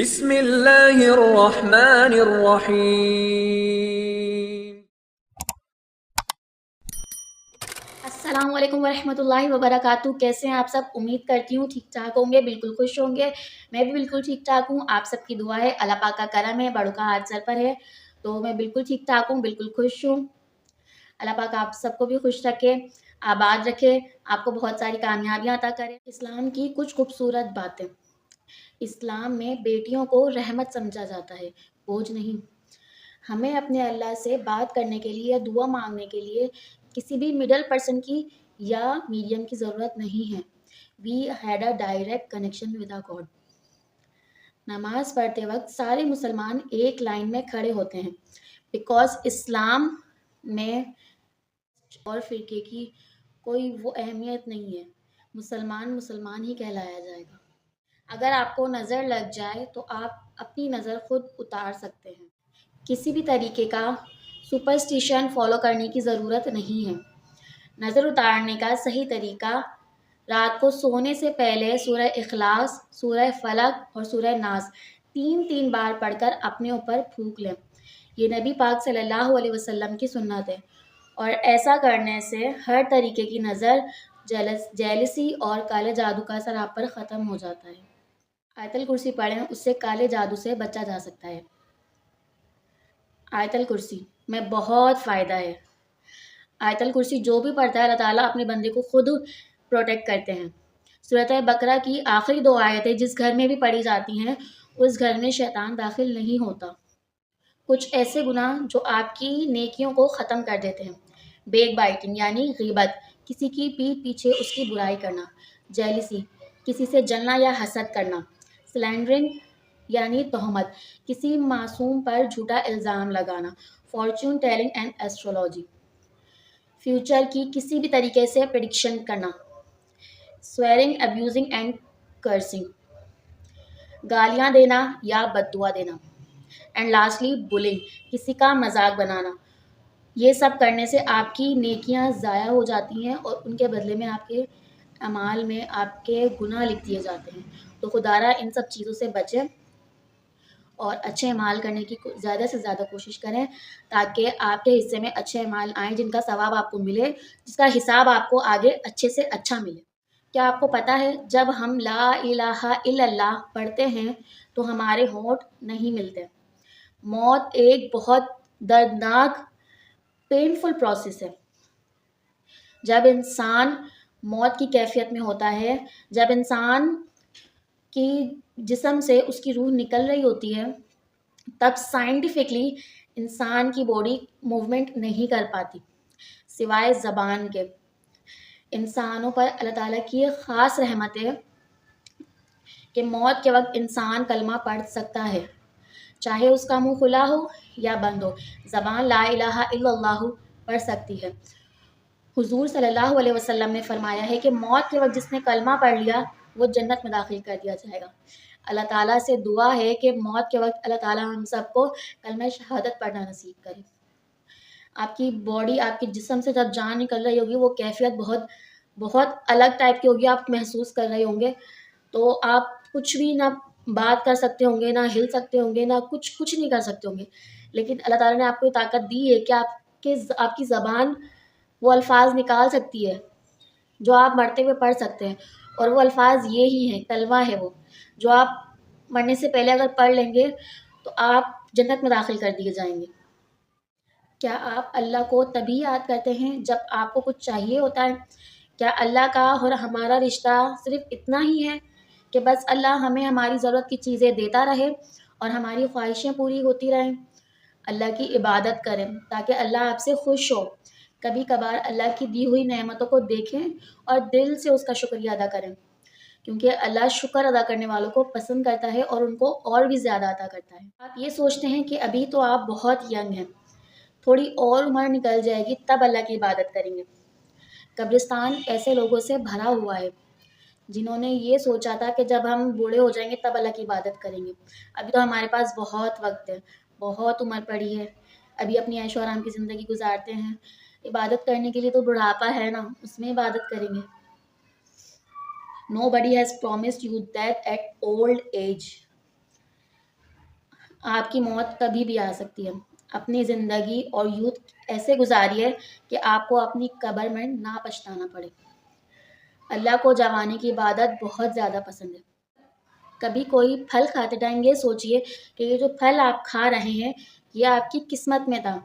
بسم اللہ الرحمن الرحیم۔ السلام علیکم ورحمۃ اللہ وبرکاتہ۔ کیسے ہیں آپ سب؟ امید کرتی ہوں ٹھیک ٹھاک ہوں گے، بالکل خوش ہوں گے۔ میں بھی بالکل ٹھیک ٹھاک ہوں، آپ سب کی دعا ہے، اللہ پاک کا کرم ہے، بڑوں کا ہاتھ سر پر ہے، تو میں بالکل ٹھیک ٹھاک ہوں، بالکل خوش ہوں۔ اللہ پاک آپ سب کو بھی خوش رکھے، آباد رکھے، آپ کو بہت ساری کامیابیاں عطا کرے۔ اسلام کی کچھ خوبصورت باتیں۔ اسلام میں بیٹیوں کو رحمت سمجھا جاتا ہے، بوجھ نہیں۔ ہمیں اپنے اللہ سے بات کرنے کے لیے یا دعا مانگنے کے لیے کسی بھی مڈل پرسن کی یا میڈیم کی ضرورت نہیں ہے۔ We had a direct connection with a God. نماز پڑھتے وقت سارے مسلمان ایک لائن میں کھڑے ہوتے ہیں، بیکاز اسلام میں اور فرقے کی کوئی وہ اہمیت نہیں ہے، مسلمان مسلمان ہی کہلایا جائے گا۔ اگر آپ کو نظر لگ جائے تو آپ اپنی نظر خود اتار سکتے ہیں۔ کسی بھی طریقے کا سپرسٹیشن فالو کرنے کی ضرورت نہیں ہے۔ نظر اتارنے کا صحیح طریقہ رات کو سونے سے پہلے سورہ اخلاص، سورہ فلق اور سورہ ناس 3 بار پڑھ کر اپنے اوپر پھونک لیں۔ یہ نبی پاک صلی اللہ علیہ وسلم کی سنت ہے، اور ایسا کرنے سے ہر طریقے کی نظر، جیلسی اور کالے جادو کا اثر آپ پر ختم ہو جاتا ہے۔ آیت الکرسی پڑھیں، اس سے کالے جادو سے بچا جا سکتا ہے۔ آیت الکرسی میں بہت فائدہ ہے۔ آیت الکرسی جو بھی پڑھتا ہے اللہ تعالیٰ اپنے بندے کو خود پروٹیکٹ کرتے ہیں۔ سورۃ بقرہ کی آخری 2 آیتیں جس گھر میں بھی پڑھی جاتی ہیں، اس گھر میں شیطان داخل نہیں ہوتا۔ کچھ ایسے گناہ جو آپ کی نیکیوں کو ختم کر دیتے ہیں: بیک بائٹنگ یعنی غیبت، کسی کی پیٹھ پیچھے اس کی برائی کرنا، جیلسی، کسی سے جلنا یا حسد کرنا، سلینڈرنگ یعنی تہمت، کسی معصوم پر جھوٹا الزام لگانا، fortune telling and astrology, future کی کسی بھی طریقے سے پریڈکشن کرنا، سویرنگ، ابیوزنگ اینڈ کرسنگ، گالیاں دینا یا بد دعا دینا، اینڈ لاسٹلی بلنگ، کسی کا مذاق بنانا۔ یہ سب کرنے سے آپ کی نیکیاں ضائع ہو جاتی ہیں اور ان کے بدلے میں آپ کے اعمال میں آپ کے گناہ لکھ دیے جاتے ہیں۔ تو خدارا ان سب چیزوں سے بچیں اور اچھے اعمال کرنے کی زیادہ سے زیادہ کوشش کریں، تاکہ آپ کے حصے میں اچھے اعمال آئیں، جن کا ثواب آپ کو ملے، جس کا حساب آپ کو آگے اچھے سے اچھا ملے۔ کیا آپ کو پتہ ہے جب ہم لا الہ الا اللہ پڑھتے ہیں تو ہمارے ہونٹ نہیں ملتے؟ موت ایک بہت دردناک پینفل پروسیس ہے۔ جب انسان موت کی کیفیت میں ہوتا ہے، جب انسان کی جسم سے اس کی روح نکل رہی ہوتی ہے، تب سائنٹیفکلی انسان کی باڈی موومنٹ نہیں کر پاتی سوائے زبان کے۔ انسانوں پر اللہ تعالیٰ کی ایک خاص رحمت ہے کہ موت کے وقت انسان کلمہ پڑھ سکتا ہے، چاہے اس کا منہ کھلا ہو یا بند ہو، زبان لا الہ الا اللہ پڑھ سکتی ہے۔ حضور صلی اللہ علیہ وسلم نے فرمایا ہے کہ موت کے وقت جس نے کلمہ پڑھ لیا وہ جنت میں داخل کر دیا جائے گا۔ اللہ تعالیٰ سے دعا ہے کہ موت کے وقت اللہ تعالیٰ ہم سب کو کلمہ شہادت پڑھنا نصیب کرے۔ آپ کی باڈی، آپ کے جسم سے جب جان نکل رہی ہوگی، وہ کیفیت بہت الگ ٹائپ کی ہوگی، آپ محسوس کر رہے ہوں گے، تو آپ کچھ بھی نہ بات کر سکتے ہوں گے، نہ ہل سکتے ہوں گے، نہ کچھ نہیں کر سکتے ہوں گے، لیکن اللہ تعالیٰ نے آپ کو یہ طاقت دی ہے کہ آپ کی زبان وہ الفاظ نکال سکتی ہے جو آپ مرتے ہوئے پڑھ سکتے ہیں، اور وہ الفاظ یہی ہیں، کلمہ ہے وہ، جو آپ مرنے سے پہلے اگر پڑھ لیں گے تو آپ جنت میں داخل کر دیے جائیں گے۔ کیا آپ اللہ کو تبھی یاد کرتے ہیں جب آپ کو کچھ چاہیے ہوتا ہے؟ کیا اللہ کا اور ہمارا رشتہ صرف اتنا ہی ہے کہ بس اللہ ہمیں ہماری ضرورت کی چیزیں دیتا رہے اور ہماری خواہشیں پوری ہوتی رہیں؟ اللہ کی عبادت کریں تاکہ اللہ آپ سے خوش ہو۔ کبھی کبھار اللہ کی دی ہوئی نعمتوں کو دیکھیں اور دل سے اس کا شکریہ ادا کریں، کیونکہ اللہ شکر ادا کرنے والوں کو پسند کرتا ہے اور ان کو اور بھی زیادہ عطا کرتا ہے۔ آپ یہ سوچتے ہیں کہ ابھی تو آپ بہت ینگ ہیں، تھوڑی اور عمر نکل جائے گی تب اللہ کی عبادت کریں گے۔ قبرستان ایسے لوگوں سے بھرا ہوا ہے جنہوں نے یہ سوچا تھا کہ جب ہم بوڑھے ہو جائیں گے تب اللہ کی عبادت کریں گے۔ ابھی تو ہمارے پاس بہت وقت ہے، بہت عمر پڑی ہے، ابھی اپنی عیش و آرام کی زندگی گزارتے ہیں، عبادت کرنے کے لیے تو بڑھاپا ہے نا، اس میں عبادت کریں گے۔ Nobody has promised you death at old age. آپ کی موت کبھی بھی آ سکتی ہے۔ اپنی زندگی اور یوتھ ایسے گزاریے کہ آپ کو اپنی قبر میں نہ پچھتانا پڑے۔ اللہ کو جوانی کی عبادت بہت زیادہ پسند ہے۔ کبھی کوئی پھل کھاتے ٹائم یہ سوچئے کہ یہ جو پھل آپ کھا رہے ہیں یہ آپ کی قسمت میں تھا،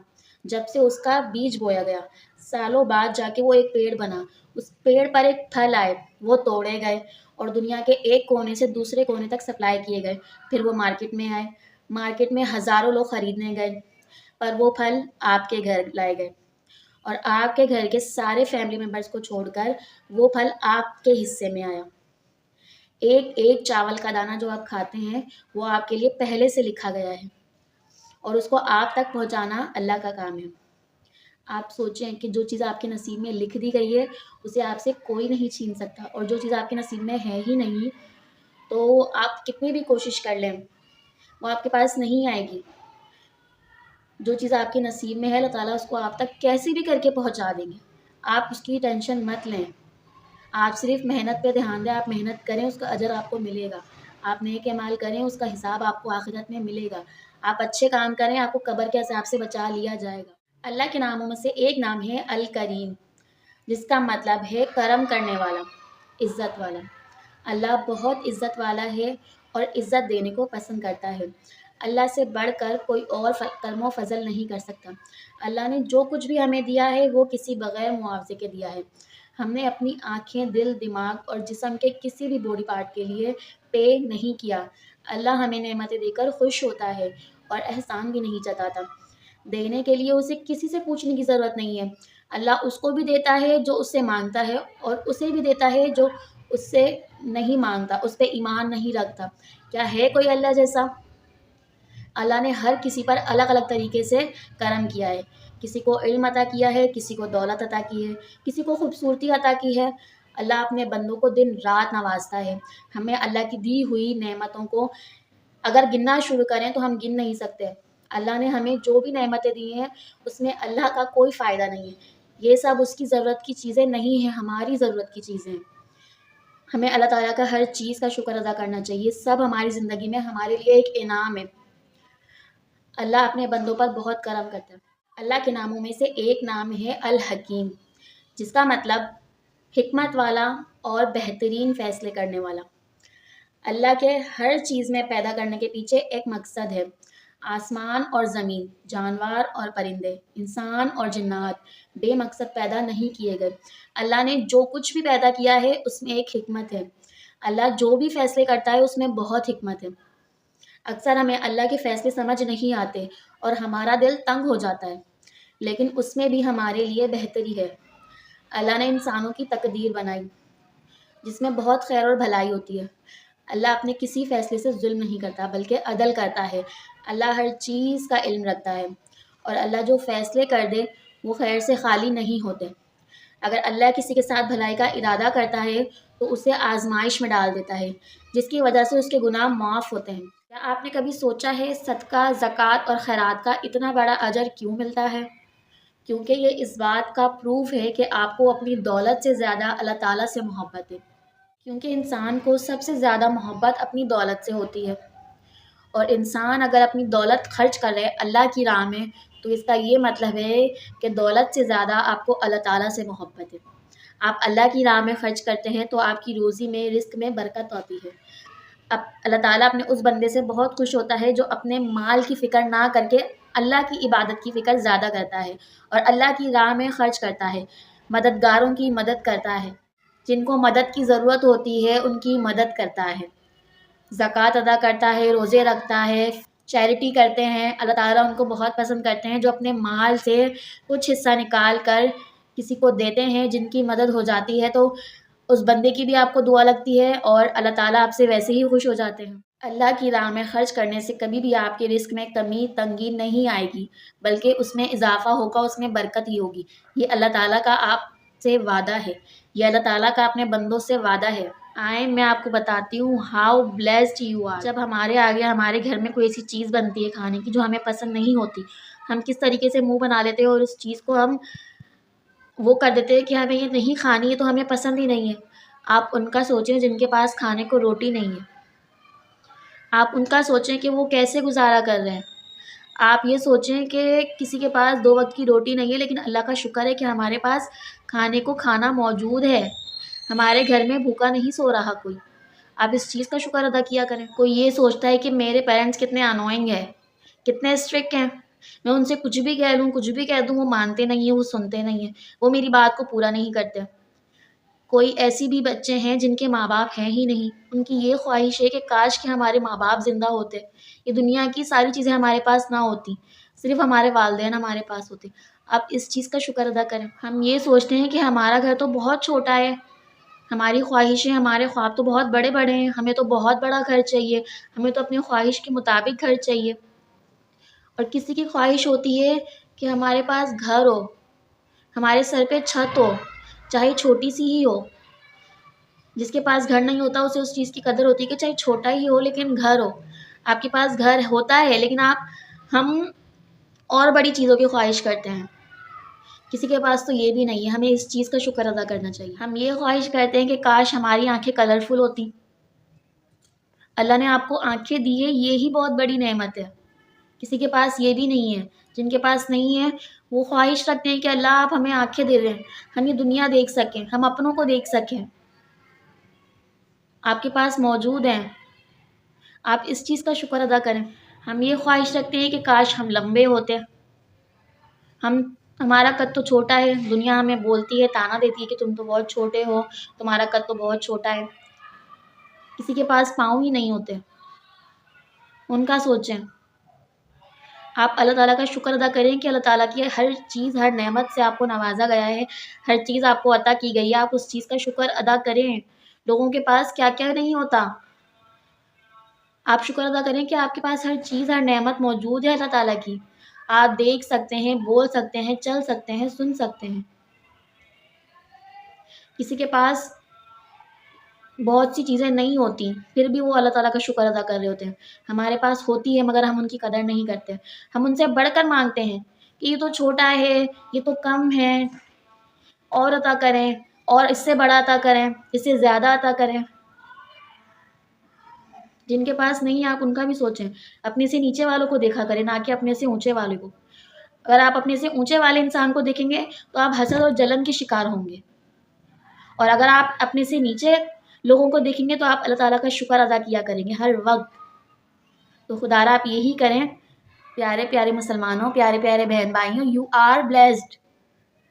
جب سے اس کا بیج بویا گیا، سالوں بعد جا کے وہ ایک پیڑ بنا، اس پیڑ پر ایک پھل آئے، وہ توڑے گئے اور دنیا کے ایک کونے سے دوسرے کونے تک سپلائی کیے گئے، پھر وہ مارکیٹ میں آئے، مارکیٹ میں ہزاروں لوگ خریدنے گئے، پر وہ پھل آپ کے گھر لائے گئے اور آپ کے گھر کے سارے فیملی ممبرس کو چھوڑ کر وہ پھل آپ کے حصے میں آیا۔ ایک ایک چاول کا دانہ جو آپ کھاتے ہیں وہ آپ کے لیے پہلے سے لکھا گیا ہے اور اس کو آپ تک پہنچانا اللہ کا کام ہے۔ آپ سوچیں کہ جو چیز آپ کے نصیب میں لکھ دی گئی ہے اسے آپ سے کوئی نہیں چھین سکتا، اور جو چیز آپ کے نصیب میں ہے ہی نہیں تو آپ کتنی بھی کوشش کر لیں وہ آپ کے پاس نہیں آئے گی۔ جو چیز آپ کے نصیب میں ہے اللہ تعالیٰ اس کو آپ تک کیسے بھی کر کے پہنچا دیں گے، آپ اس کی ٹینشن مت لیں۔ آپ صرف محنت پہ دھیان دیں، آپ محنت کریں، اس کا اجر آپ کو ملے گا۔ آپ نیک اعمال کریں، اس کا حساب آپ کو آخرت میں ملے گا۔ آپ اچھے کام کریں، آپ کو قبر کے عذاب سے بچا لیا جائے گا۔ اللہ کے ناموں میں سے ایک نام ہے الکریم، جس کا مطلب ہے کرم کرنے والا، عزت والا۔ اللہ بہت عزت والا ہے اور عزت دینے کو پسند کرتا ہے۔ اللہ سے بڑھ کر کوئی اور کرم و فضل نہیں کر سکتا۔ اللہ نے جو کچھ بھی ہمیں دیا ہے وہ کسی بغیر معاوضے کے دیا ہے۔ ہم نے اپنی آنکھیں، دل، دماغ اور جسم کے کسی بھی باڈی پارٹ کے لیے پے نہیں کیا۔ اللہ ہمیں نعمتیں دے کر خوش ہوتا ہے اور احسان بھی نہیں جتاتا۔ دینے کے لیے اسے کسی سے پوچھنے کی ضرورت نہیں ہے۔ اللہ اس کو بھی دیتا ہے جو اس سے مانگتا ہے اور اسے بھی دیتا ہے جو اس سے نہیں مانگتا، اس پہ ایمان نہیں رکھتا۔ کیا ہے کوئی اللہ جیسا؟ اللہ نے ہر کسی پر الگ الگ طریقے سے کرم کیا ہے۔ کسی کو علم عطا کیا ہے، کسی کو دولت عطا کی ہے، کسی کو خوبصورتی عطا کی ہے۔ اللہ اپنے بندوں کو دن رات نوازتا ہے۔ ہمیں اللہ کی دی ہوئی نعمتوں کو اگر گننا شروع کریں تو ہم گن نہیں سکتے۔ اللہ نے ہمیں جو بھی نعمتیں دی ہیں اس میں اللہ کا کوئی فائدہ نہیں ہے۔ یہ سب اس کی ضرورت کی چیزیں نہیں ہیں، ہماری ضرورت کی چیزیں ہیں۔ ہمیں اللہ تعالیٰ کا ہر چیز کا شکر ادا کرنا چاہیے۔ سب ہماری زندگی میں ہمارے لیے ایک انعام ہے۔ اللہ اپنے بندوں پر بہت کرم کرتا ہے۔ اللہ کے ناموں میں سے ایک نام ہے الحکیم، جس کا مطلب حکمت والا اور بہترین فیصلے کرنے والا۔ اللہ کے ہر چیز میں پیدا کرنے کے پیچھے ایک مقصد ہے۔ آسمان اور زمین، جانور اور پرندے، انسان اور جنات بے مقصد پیدا نہیں کیے گئے۔ اللہ نے جو کچھ بھی پیدا کیا ہے اس میں ایک حکمت ہے۔ اللہ جو بھی فیصلے کرتا ہے اس میں بہت حکمت ہے۔ اکثر ہمیں اللہ کے فیصلے سمجھ نہیں آتے اور ہمارا دل تنگ ہو جاتا ہے، لیکن اس میں بھی ہمارے لیے بہتری ہے۔ اللہ نے انسانوں کی تقدیر بنائی جس میں بہت خیر اور بھلائی ہوتی ہے۔ اللہ اپنے کسی فیصلے سے ظلم نہیں کرتا بلکہ عدل کرتا ہے۔ اللہ ہر چیز کا علم رکھتا ہے اور اللہ جو فیصلے کر دے وہ خیر سے خالی نہیں ہوتے۔ اگر اللہ کسی کے ساتھ بھلائی کا ارادہ کرتا ہے تو اسے آزمائش میں ڈال دیتا ہے، جس کی وجہ سے اس کے گناہ معاف ہوتے ہیں۔ کیا آپ نے کبھی سوچا ہے صدقہ، زکوٰۃ اور خیرات کا اتنا بڑا اجر کیوں ملتا ہے؟ کیونکہ یہ اس بات کا پروف ہے کہ آپ کو اپنی دولت سے زیادہ اللہ تعالیٰ سے محبت ہے۔ کیونکہ انسان کو سب سے زیادہ محبت اپنی دولت سے ہوتی ہے، اور انسان اگر اپنی دولت خرچ کرے اللہ کی راہ میں تو اس کا یہ مطلب ہے کہ دولت سے زیادہ آپ کو اللہ تعالیٰ سے محبت ہے۔ آپ اللہ کی راہ میں خرچ کرتے ہیں تو آپ کی روزی میں، رزق میں برکت آتی ہے۔ اب اللہ تعالیٰ اپنے اس بندے سے بہت خوش ہوتا ہے جو اپنے مال کی فکر نہ کر کے اللہ کی عبادت کی فکر زیادہ کرتا ہے اور اللہ کی راہ میں خرچ کرتا ہے، مددگاروں کی مدد کرتا ہے، جن کو مدد کی ضرورت ہوتی ہے ان کی مدد کرتا ہے، زکوٰۃ ادا کرتا ہے، روزے رکھتا ہے، چیریٹی کرتے ہیں۔ اللہ تعالیٰ ان کو بہت پسند کرتے ہیں جو اپنے مال سے کچھ حصہ نکال کر کسی کو دیتے ہیں، جن کی مدد ہو جاتی ہے تو اس بندے کی بھی آپ کو دعا لگتی ہے اور اللہ تعالیٰ آپ سے ویسے ہی خوش ہو جاتے ہیں۔ اللہ کی راہ میں خرچ کرنے سے کبھی بھی آپ کے رزق میں کمی تنگی نہیں آئے گی، بلکہ اس میں اضافہ ہوگا، اس میں برکت ہی ہوگی۔ یہ اللہ تعالیٰ کا آپ سے وعدہ ہے، یہ اللہ تعالیٰ کا اپنے بندوں سے وعدہ ہے۔ آئیں میں آپ کو بتاتی ہوں ہاؤ بلیسڈ یو آر۔ جب ہمارے آگے ہمارے گھر میں کوئی ایسی چیز بنتی ہے کھانے کی جو ہمیں پسند نہیں ہوتی، ہم کس طریقے سے منہ بنا لیتے ہیں اور اس چیز کو ہم وہ کر دیتے ہیں کہ ہمیں یہ نہیں کھانی ہے تو ہمیں پسند ہی نہیں ہے۔ آپ ان کا سوچیں جن کے پاس کھانے کو روٹی نہیں ہے۔ آپ ان کا سوچیں کہ وہ کیسے گزارا کر رہے ہیں. آپ یہ سوچیں کہ کسی کے پاس 2 وقت کی روٹی نہیں ہے، لیکن اللہ کا شکر ہے کہ ہمارے پاس کھانے کو کھانا موجود ہے. ہمارے گھر میں بھوکا نہیں سو رہا کوئی. آپ اس چیز کا شکر ادا کیا کریں. کوئی یہ سوچتا ہے کہ میرے پیرنٹس کتنے انوئنگ ہیں، کتنے اسٹرکٹ ہیں، میں ان سے کچھ بھی کہہ لوں، کچھ بھی کہہ دوں، وہ مانتے نہیں ہیں، وہ سنتے نہیں ہیں، وہ میری بات کو پورا نہیں کرتے. کوئی ایسی بھی بچے ہیں جن کے ماں باپ ہیں ہی نہیں، ان کی یہ خواہش ہے کہ کاش کہ ہمارے ماں باپ زندہ ہوتے، یہ دنیا کی ساری چیزیں ہمارے پاس نہ ہوتی، صرف ہمارے والدین ہمارے پاس ہوتے. آپ اس چیز کا شکر ادا کریں. ہم یہ سوچتے ہیں کہ ہمارا گھر تو بہت چھوٹا ہے، ہماری خواہشیں، ہمارے خواب تو بہت بڑے بڑے ہیں، ہمیں تو بہت بڑا گھر چاہیے، ہمیں تو اپنی خواہش کے مطابق گھر چاہیے. اور کسی کی خواہش ہوتی ہے کہ ہمارے پاس گھر ہو، ہمارے سر پہ چھت ہو، چاہے چھوٹی سی ہی ہو. جس کے پاس گھر نہیں ہوتا اسے اس چیز کی قدر ہوتی ہے کہ چاہے چھوٹا ہی ہو لیکن گھر ہو. آپ کے پاس گھر ہوتا ہے لیکن ہم اور بڑی چیزوں کی خواہش کرتے ہیں. کسی کے پاس تو یہ بھی نہیں ہے. ہمیں اس چیز کا شکر ادا کرنا چاہیے. ہم یہ خواہش کرتے ہیں کہ کاش ہماری آنکھیں کلرفل ہوتی. اللہ نے آپ کو آنکھیں دی ہے، یہی بہت بڑی نعمت ہے. کسی کے پاس یہ بھی نہیں ہے. جن کے پاس نہیں ہے وہ خواہش رکھتے ہیں کہ اللہ آپ ہمیں آنکھیں دے دیں، ہم یہ دنیا دیکھ سکیں، ہم اپنوں کو دیکھ سکیں. آپ کے پاس موجود ہیں، آپ اس چیز کا شکر ادا کریں. ہم یہ خواہش رکھتے ہیں کہ کاش ہم لمبے ہوتے. ہمارا قد تو چھوٹا ہے، دنیا ہمیں بولتی ہے، طعنہ دیتی ہے کہ تم تو بہت چھوٹے ہو، تمہارا قد تو بہت چھوٹا ہے. کسی کے پاس پاؤں ہی نہیں ہوتے، ان کا سوچیں. آپ اللہ تعالیٰ کا شکر ادا کریں کہ اللہ تعالیٰ کی ہر چیز، ہر نعمت سے آپ کو نوازا گیا ہے، ہر چیز آپ کو عطا کی گئی ہے. آپ اس چیز کا شکر ادا کریں. لوگوں کے پاس کیا کیا نہیں ہوتا، آپ شکر ادا کریں کہ آپ کے پاس ہر چیز، ہر نعمت موجود ہے اللہ تعالیٰ کی. آپ دیکھ سکتے ہیں، بول سکتے ہیں، چل سکتے ہیں، سن سکتے ہیں. کسی کے پاس بہت سی چیزیں نہیں ہوتی پھر بھی وہ اللہ تعالیٰ کا شکر ادا کر رہے ہوتے ہیں. ہمارے پاس ہوتی ہے مگر ہم ان کی قدر نہیں کرتے. ہم ان سے بڑھ کر مانگتے ہیں کہ یہ تو چھوٹا ہے، یہ تو کم ہے، اور عطا کریں، اور اس سے بڑا عطا کریں، اس سے زیادہ عطا کریں. جن کے پاس نہیں ہے آپ ان کا بھی سوچیں. اپنے سے نیچے والوں کو دیکھا کریں، نہ کہ اپنے سے اونچے والے کو. اگر آپ اپنے سے اونچے والے انسان کو دیکھیں گے تو آپ حسد اور جلن کے شکار ہوں گے، اور اگر آپ اپنے سے نیچے لوگوں کو دیکھیں گے تو آپ اللہ تعالیٰ کا شکر ادا کیا کریں گے ہر وقت. تو خدارا آپ یہی کریں. پیارے پیارے مسلمانوں، پیارے پیارے بہن بھائیوں، یو آر بلیسڈ.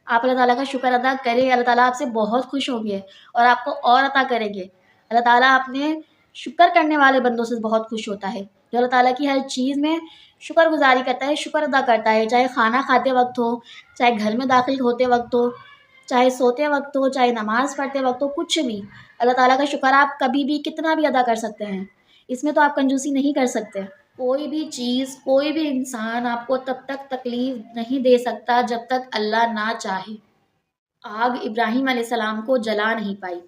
آپ اللہ تعالیٰ کا شکر ادا کریں. اللہ تعالیٰ آپ سے بہت خوش ہوں گے اور آپ کو اور عطا کریں گے. اللہ تعالیٰ اپنے شکر کرنے والے بندوں سے بہت خوش ہوتا ہے، جو اللہ تعالیٰ کی ہر چیز میں شکر گزاری کرتا ہے، شکر ادا کرتا ہے. چاہے کھانا کھاتے وقت ہو، چاہے گھر میں داخل ہوتے وقت ہو، چاہے سوتے وقت ہو، چاہے نماز پڑھتے وقت ہو، کچھ بھی اللہ تعالیٰ کا شکر آپ کبھی بھی کتنا بھی ادا کر سکتے ہیں. اس میں تو آپ کنجوسی نہیں کر سکتے. کوئی بھی چیز، کوئی بھی انسان آپ کو تب تک تکلیف نہیں دے سکتا جب تک اللہ نہ چاہے. آگ ابراہیم علیہ السلام کو جلا نہیں پائی،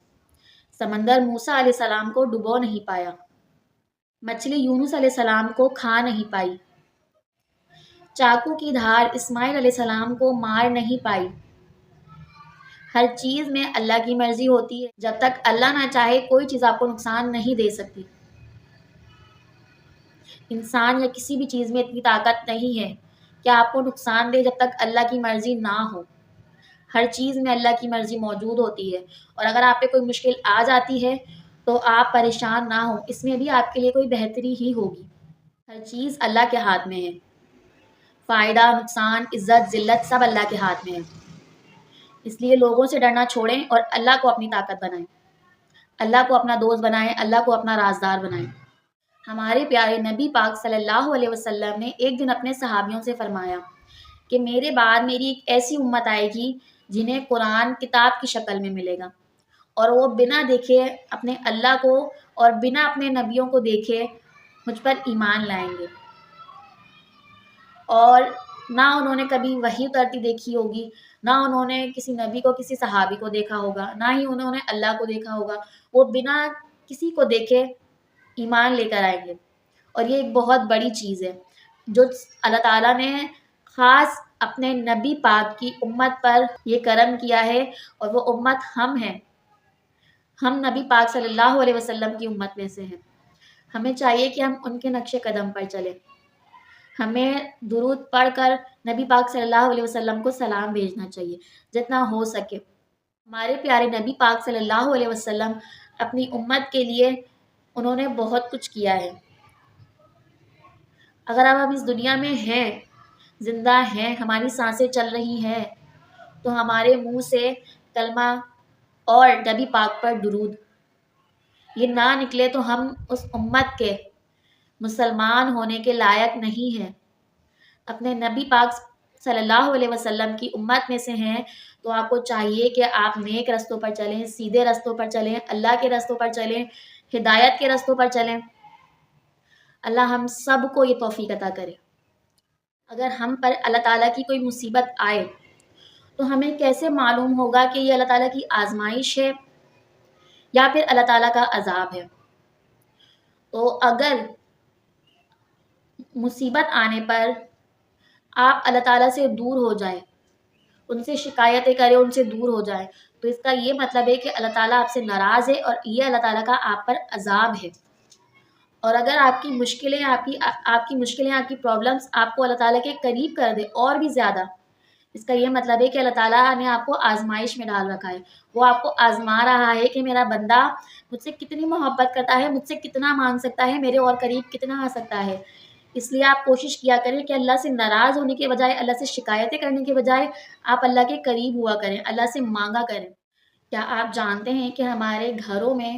سمندر موسیٰ علیہ السلام کو ڈبو نہیں پایا، مچھلی یونس علیہ السلام کو کھا نہیں پائی، چاقو کی دھار اسماعیل علیہ السلام کو مار نہیں پائی. ہر چیز میں اللہ کی مرضی ہوتی ہے. جب تک اللہ نہ چاہے کوئی چیز آپ کو نقصان نہیں دے سکتی. انسان یا کسی بھی چیز میں اتنی طاقت نہیں ہے کہ آپ کو نقصان دے جب تک اللہ کی مرضی نہ ہو. ہر چیز میں اللہ کی مرضی موجود ہوتی ہے، اور اگر آپ پہ کوئی مشکل آ جاتی ہے تو آپ پریشان نہ ہوں، اس میں بھی آپ کے لیے کوئی بہتری ہی ہوگی. ہر چیز اللہ کے ہاتھ میں ہے. فائدہ، نقصان، عزت، ذلت سب اللہ کے ہاتھ میں ہے. اس لیے لوگوں سے ڈرنا چھوڑیں اور اللہ کو اپنی طاقت بنائیں، اللہ کو اپنا دوست بنائیں، اللہ کو اپنا رازدار بنائیں. ہمارے پیارے نبی پاک صلی اللہ علیہ وسلم نے ایک دن اپنے صحابیوں سے فرمایا کہ میرے بعد میری ایک ایسی امت آئے گی جنہیں قرآن کتاب کی شکل میں ملے گا، اور وہ بنا دیکھے اپنے اللہ کو اور بنا اپنے نبیوں کو دیکھے مجھ پر ایمان لائیں گے. اور نہ انہوں نے کبھی وحی اترتی دیکھی ہوگی، نہ انہوں نے کسی نبی کو، کسی صحابی کو دیکھا ہوگا، نہ ہی انہوں نے اللہ کو دیکھا ہوگا. وہ بنا کسی کو دیکھے ایمان لے کر آئیں گے. اور یہ ایک بہت بڑی چیز ہے جو اللہ تعالیٰ نے خاص اپنے نبی پاک کی امت پر یہ کرم کیا ہے، اور وہ امت ہم ہیں. ہم نبی پاک صلی اللہ علیہ وسلم کی امت میں سے ہیں. ہمیں چاہیے کہ ہم ان کے نقش قدم پر چلیں. ہمیں درود پڑھ کر نبی پاک صلی اللہ علیہ وسلم کو سلام بھیجنا چاہیے جتنا ہو سکے. ہمارے پیارے نبی پاک صلی اللہ علیہ وسلم اپنی امت کے لیے انہوں نے بہت کچھ کیا ہے. اگر اب ہم اس دنیا میں ہیں، زندہ ہیں، ہماری سانسیں چل رہی ہیں، تو ہمارے منہ سے کلمہ اور نبی پاک پر درود یہ نہ نکلے تو ہم اس امت کے مسلمان ہونے کے لائق نہیں ہیں. اپنے نبی پاک صلی اللہ علیہ وسلم کی امت میں سے ہیں تو آپ کو چاہیے کہ آپ نیک رستوں پر چلیں، سیدھے رستوں پر چلیں، اللہ کے رستوں پر چلیں، ہدایت کے رستوں پر چلیں. اللہ ہم سب کو یہ توفیق عطا کرے. اگر ہم پر اللہ تعالیٰ کی کوئی مصیبت آئے تو ہمیں کیسے معلوم ہوگا کہ یہ اللہ تعالیٰ کی آزمائش ہے یا پھر اللہ تعالیٰ کا عذاب ہے؟ تو اگر مصیبت آنے پر آپ اللہ تعالیٰ سے دور ہو جائیں، ان سے شکایتیں کریں، ان سے دور ہو جائیں، تو اس کا یہ مطلب ہے کہ اللہ تعالیٰ آپ سے ناراض ہے اور یہ اللہ تعالیٰ کا آپ پر عذاب ہے. اور اگر آپ کی مشکلیں آپ کی پرابلمس آپ کو اللہ تعالیٰ کے قریب کر دے اور بھی زیادہ، اس کا یہ مطلب ہے کہ اللہ تعالیٰ نے آپ کو آزمائش میں ڈال رکھا ہے. وہ آپ کو آزما رہا ہے کہ میرا بندہ مجھ سے کتنی محبت کرتا ہے، مجھ سے کتنا مانگ سکتا ہے، میرے اور قریب کتنا آ سکتا ہے. اس لیے آپ کوشش کیا کریں کہ اللہ سے ناراض ہونے کے بجائے، اللہ سے شکایتیں کرنے کے بجائے آپ اللہ کے قریب ہوا کریں، اللہ سے مانگا کریں. کیا آپ جانتے ہیں کہ ہمارے گھروں میں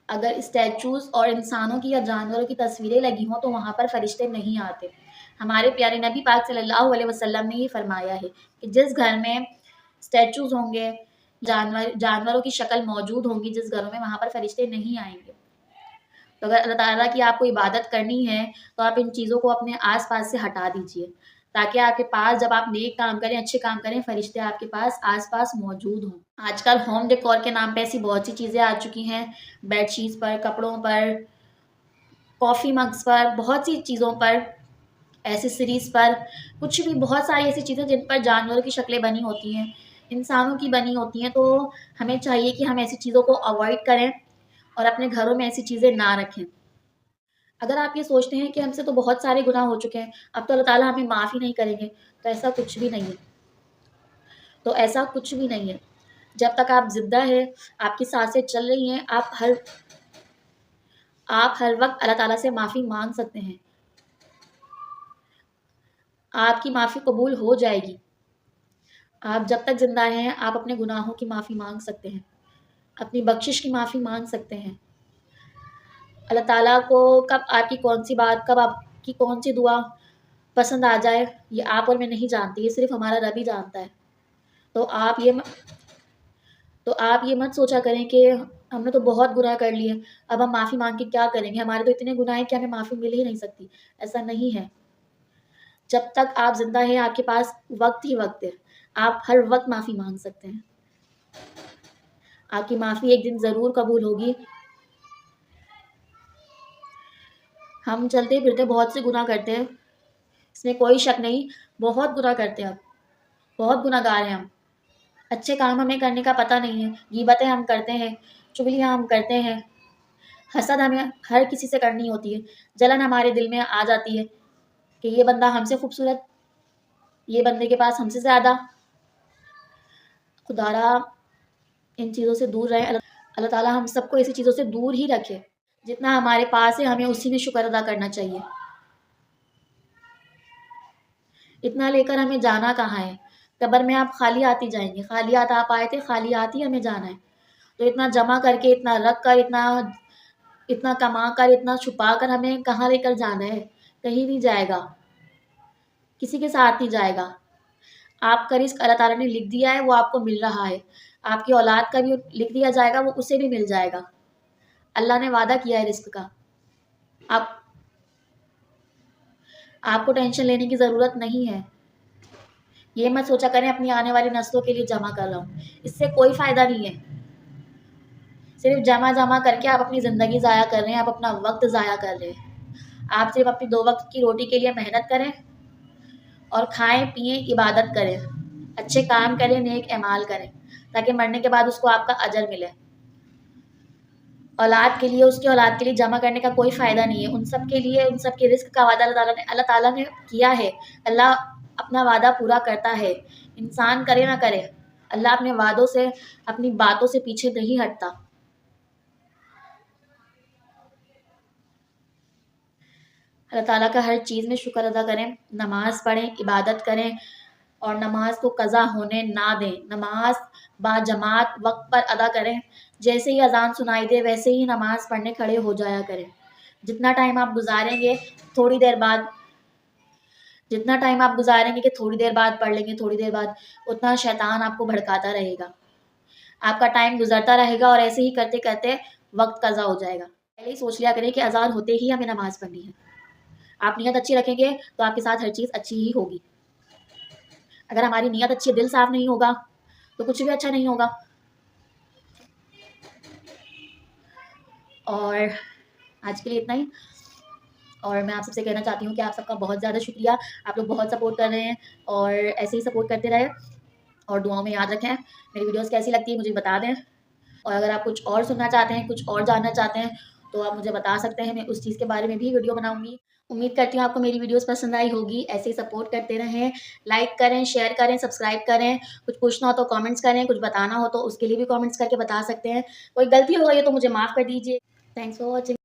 اگر اسٹیچوز اور انسانوں کی یا جانوروں کی تصویریں لگی ہوں تو وہاں پر فرشتے نہیں آتے؟ ہمارے پیارے نبی پاک صلی اللہ علیہ وسلم نے یہ فرمایا ہے کہ جس گھر میں اسٹیچوز ہوں گے، جانوروں کی شکل موجود ہوں گی جس گھروں میں، وہاں پر فرشتے نہیں آئیں گے. تو اگر اللہ تعالیٰ کی آپ کو عبادت کرنی ہے تو آپ ان چیزوں کو اپنے آس پاس سے ہٹا دیجئے، تاکہ آپ کے پاس جب آپ نیک کام کریں، اچھے کام کریں، فرشتے آپ کے پاس آس پاس موجود ہوں. آج کل ہوم ڈیکور کے نام پہ ایسی بہت سی چیزیں آ چکی ہیں، بیڈ شیٹس پر، کپڑوں پر، کافی مگز پر، بہت سی چیزوں پر، ایسیسریز پر، کچھ بھی، بہت ساری ایسی چیزیں جن پر جانوروں کی شکلیں بنی ہوتی ہیں، انسانوں کی بنی ہوتی ہیں. تو ہمیں چاہیے کہ ہم ایسی چیزوں کو اوائڈ کریں اور اپنے گھروں میں ایسی چیزیں نہ رکھیں. اگر آپ یہ سوچتے ہیں کہ ہم سے تو بہت سارے گناہ ہو چکے ہیں، اب تو اللہ تعالیٰ ہمیں معاف ہی نہیں کریں گے، تو ایسا کچھ بھی نہیں ہے. جب تک آپ زندہ ہیں، آپ کی سانسیں چل رہی ہیں، آپ ہر وقت اللہ تعالیٰ سے معافی مانگ سکتے ہیں. آپ کی معافی قبول ہو جائے گی. آپ جب تک زندہ ہیں آپ اپنے گناہوں کی معافی مانگ سکتے ہیں، اپنی بخشش کی معافی مانگ سکتے ہیں. اللہ تعالیٰ کو کب آپ کی کون سی بات، کب آپ کی کون سی دعا پسند آ جائے، یہ آپ اور میں نہیں جانتے، یہ صرف ہمارا رب ہی جانتا ہے. تو آپ یہ مت سوچا کریں کہ ہم نے تو بہت گناہ کر لیے، اب ہم معافی مانگ کے کیا کریں گے، ہمارے تو اتنے گناہ ہیں کہ ہمیں معافی مل ہی نہیں سکتی. ایسا نہیں ہے. جب تک آپ زندہ ہیں آپ کے پاس وقت ہی وقت ہے، آپ ہر وقت معافی مانگ سکتے ہیں. آپ کی معافی ایک دن ضرور قبول ہوگی. ہم چلتے پھرتے بہت سے گناہ کرتے ہیں، اس میں کوئی شک نہیں، بہت گناہ کرتے ہیں، بہت گناہ گار ہیں ہم. اچھے کام ہمیں کرنے کا پتہ نہیں ہے، غیبتیں ہم کرتے ہیں، چغلیاں ہم کرتے ہیں، حسد ہمیں ہر کسی سے کرنی ہوتی ہے، جلن ہمارے دل میں آ جاتی ہے کہ یہ بندہ ہم سے خوبصورت، یہ بندے کے پاس ہم سے زیادہ. خدا را ان چیزوں سے دور رہیں. اللہ تعالیٰ ہم سب کو ایسی چیزوں سے دور ہی رکھے. جتنا ہمارے پاس ہے ہمیں اسی میں شکر ادا کرنا چاہیے. اتنا لے کر ہمیں جانا کہاں ہے؟ قبر میں آپ خالی ہاتھ ہی جائیں گے، خالی ہاتھ آپ آئے تھے، خالی ہاتھ ہی ہمیں جانا ہے. تو اتنا جمع کر کے، اتنا رکھ کر، اتنا کما کر، اتنا چھپا کر ہمیں کہاں لے کر جانا ہے؟ کہیں نہیں جائے گا، کسی کے ساتھ نہیں جائے گا. آپ کا رزق اللہ تعالیٰ نے لکھ دیا ہے، وہ آپ کو مل رہا ہے. آپ کی اولاد کا بھی لکھ دیا جائے گا، وہ اسے بھی مل جائے گا. اللہ نے وعدہ کیا ہے رزق کا. آپ کو ٹینشن لینے کی ضرورت نہیں ہے. یہ مت سوچا کریں اپنی آنے والی نسلوں کے لیے جمع کر رہا ہوں، اس سے کوئی فائدہ نہیں ہے. صرف جمع کر کے آپ اپنی زندگی ضائع کر رہے ہیں، آپ اپنا وقت ضائع کر رہے ہیں. آپ صرف اپنی 2 وقت کی روٹی کے لیے محنت کریں اور کھائیں پئیں، عبادت کریں، اچھے کام کریں، نیک اعمال کریں، تاکہ مرنے کے بعد اس کو آپ کا اجر ملے. اولاد کے لیے، اس کی اولاد کے لیے جمع کرنے کا کوئی فائدہ نہیں ہے. ان سب کے لیے، ان سب کے رزق کا وعدہ اللہ تعالیٰ نے کیا ہے. اللہ اپنا وعدہ پورا کرتا ہے، انسان کرے نہ کرے. اللہ اپنے وعدوں سے، اپنی باتوں سے پیچھے نہیں ہٹتا. اللہ تعالیٰ کا ہر چیز میں شکر ادا کریں، نماز پڑھیں، عبادت کریں، اور نماز کو قضا ہونے نہ دیں. نماز با جماعت وقت پر ادا کریں. جیسے ہی اذان سنائی دے ویسے ہی نماز پڑھنے کھڑے ہو جایا کریں. جتنا ٹائم آپ گزاریں گے تھوڑی دیر بعد جتنا ٹائم آپ گزاریں گے کہ تھوڑی دیر بعد پڑھ لیں گے، تھوڑی دیر بعد، اتنا شیطان آپ کو بھڑکاتا رہے گا. آپ کا ٹائم گزرتا رہے گا اور ایسے ہی کرتے کرتے وقت قضا ہو جائے گا. پہلے ہی سوچ لیا کریں کہ اذان ہوتے ہی ہمیں نماز پڑھنی ہے. آپ نیت اچھی رکھیں گے تو آپ کے ساتھ ہر چیز اچھی ہی ہوگی. اگر ہماری نیت اچھی، دل صاف نہیں ہوگا تو کچھ بھی اچھا نہیں ہوگا. اور آج کے لیے اتنا ہی. اور میں آپ سب سے کہنا چاہتی ہوں کہ آپ سب کا بہت زیادہ شکریہ. آپ لوگ بہت سپورٹ کر رہے ہیں اور ایسے ہی سپورٹ کرتے رہے. اور دعاؤں میں یاد رکھیں. میری ویڈیوز کیسی لگتی ہے مجھے بتا دیں. اور اگر آپ کچھ اور سننا چاہتے ہیں، کچھ اور جاننا چاہتے ہیں تو آپ مجھے بتا سکتے ہیں. میں اس چیز کے بارے میں بھی ویڈیو بناؤں گی. امید کرتی ہوں آپ کو میری ویڈیوز پسند آئی ہوگی. ایسے ہی سپورٹ کرتے رہیں، لائک کریں، شیئر کریں، سبسکرائب کریں. کچھ پوچھنا ہو تو کامنٹس کریں، کچھ بتانا ہو تو اس کے لیے بھی کامنٹس کر کے بتا سکتے ہیں. کوئی غلطی ہو گئی ہے تو مجھے معاف کر دیجیے. Thanks for watching.